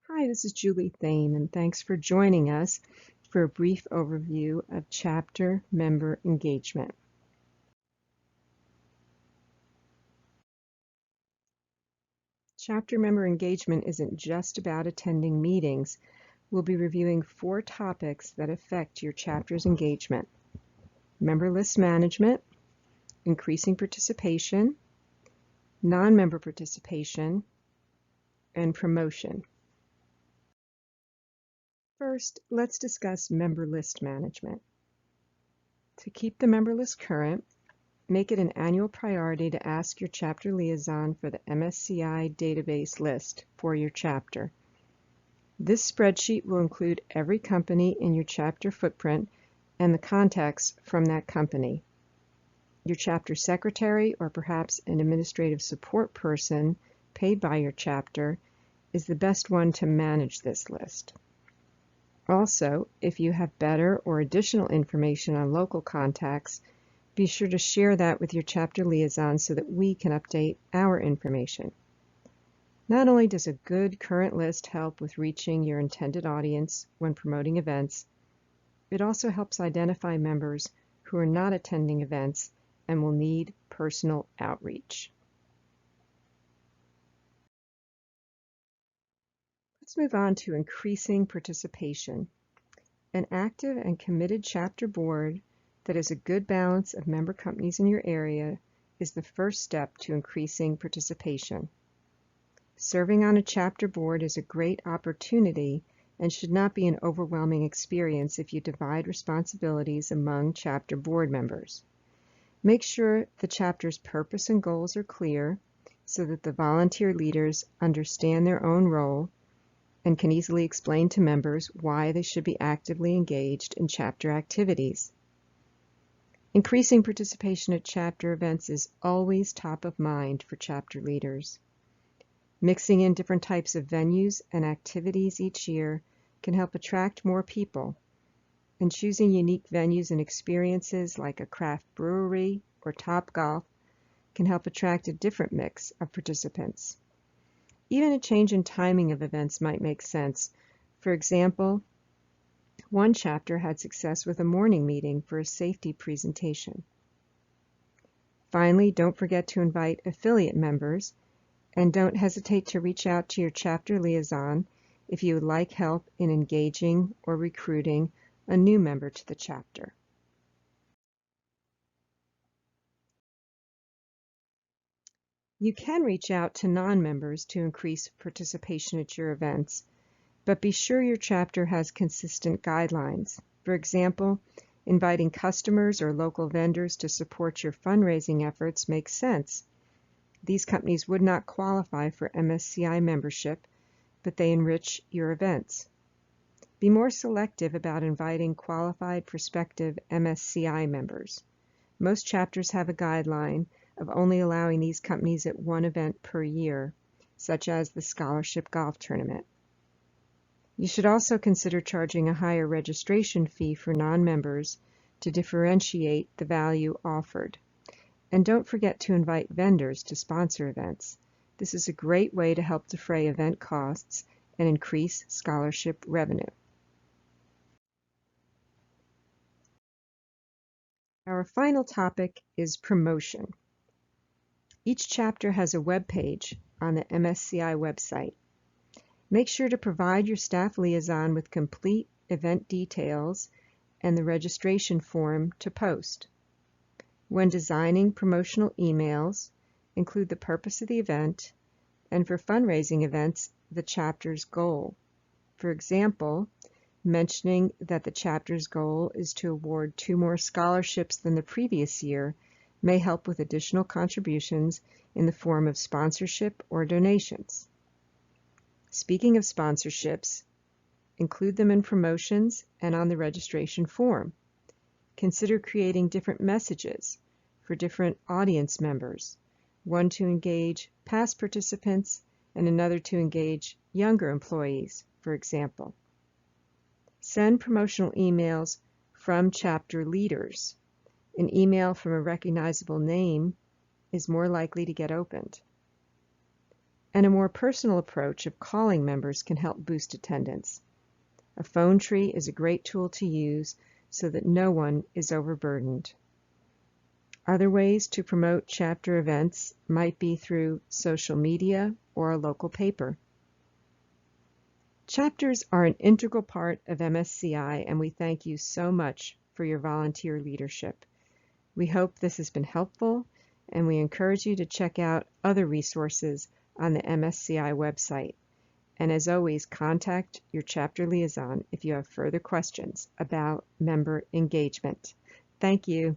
Hi, this is Julie Thane, and thanks for joining us for a brief overview of chapter member engagement. Chapter member engagement isn't just about attending meetings. We'll be reviewing 4 topics that affect your chapter's engagement: member list management, increasing participation, non-member participation, and promotion. First, let's discuss member list management. To keep the member list current, make it an annual priority to ask your chapter liaison for the MSCI database list for your chapter. This spreadsheet will include every company in your chapter footprint and the contacts from that company. Your chapter secretary, or perhaps an administrative support person paid by your chapter, is the best one to manage this list. Also, if you have better or additional information on local contacts, be sure to share that with your chapter liaison so that we can update our information. Not only does a good current list help with reaching your intended audience when promoting events, it also helps identify members who are not attending events and will need personal outreach. Let's move on to increasing participation. An active and committed chapter board that is a good balance of member companies in your area is the first step to increasing participation. Serving on a chapter board is a great opportunity and should not be an overwhelming experience if you divide responsibilities among chapter board members. Make sure the chapter's purpose and goals are clear so that the volunteer leaders understand their own role and can easily explain to members why they should be actively engaged in chapter activities. Increasing participation at chapter events is always top of mind for chapter leaders. Mixing in different types of venues and activities each year can help attract more people, and choosing unique venues and experiences like a craft brewery or Topgolf can help attract a different mix of participants. Even a change in timing of events might make sense. For example, one chapter had success with a morning meeting for a safety presentation. Finally, don't forget to invite affiliate members, and don't hesitate to reach out to your chapter liaison if you would like help in engaging or recruiting a new member to the chapter. You can reach out to non-members to increase participation at your events, but be sure your chapter has consistent guidelines. For example, inviting customers or local vendors to support your fundraising efforts makes sense. These companies would not qualify for MSCI membership, but they enrich your events. Be more selective about inviting qualified prospective MSCI members. Most chapters have a guideline of only allowing these companies at one event per year, such as the Scholarship Golf Tournament. You should also consider charging a higher registration fee for non-members to differentiate the value offered. And don't forget to invite vendors to sponsor events. This is a great way to help defray event costs and increase scholarship revenue. Our final topic is promotion. Each chapter has a web page on the MSCI website. Make sure to provide your staff liaison with complete event details and the registration form to post. When designing promotional emails, include the purpose of the event, and for fundraising events, the chapter's goal. For example, mentioning that the chapter's goal is to award 2 more scholarships than the previous year may help with additional contributions in the form of sponsorship or donations. Speaking of sponsorships, include them in promotions and on the registration form. Consider creating different messages for different audience members, one to engage past participants and another to engage younger employees, for example. Send promotional emails from chapter leaders. An email from a recognizable name is more likely to get opened. And a more personal approach of calling members can help boost attendance. A phone tree is a great tool to use so that no one is overburdened. Other ways to promote chapter events might be through social media or a local paper. Chapters are an integral part of MSCI, and we thank you so much for your volunteer leadership. We hope this has been helpful, and we encourage you to check out other resources on the MSCI website. And as always, contact your chapter liaison if you have further questions about member engagement. Thank you.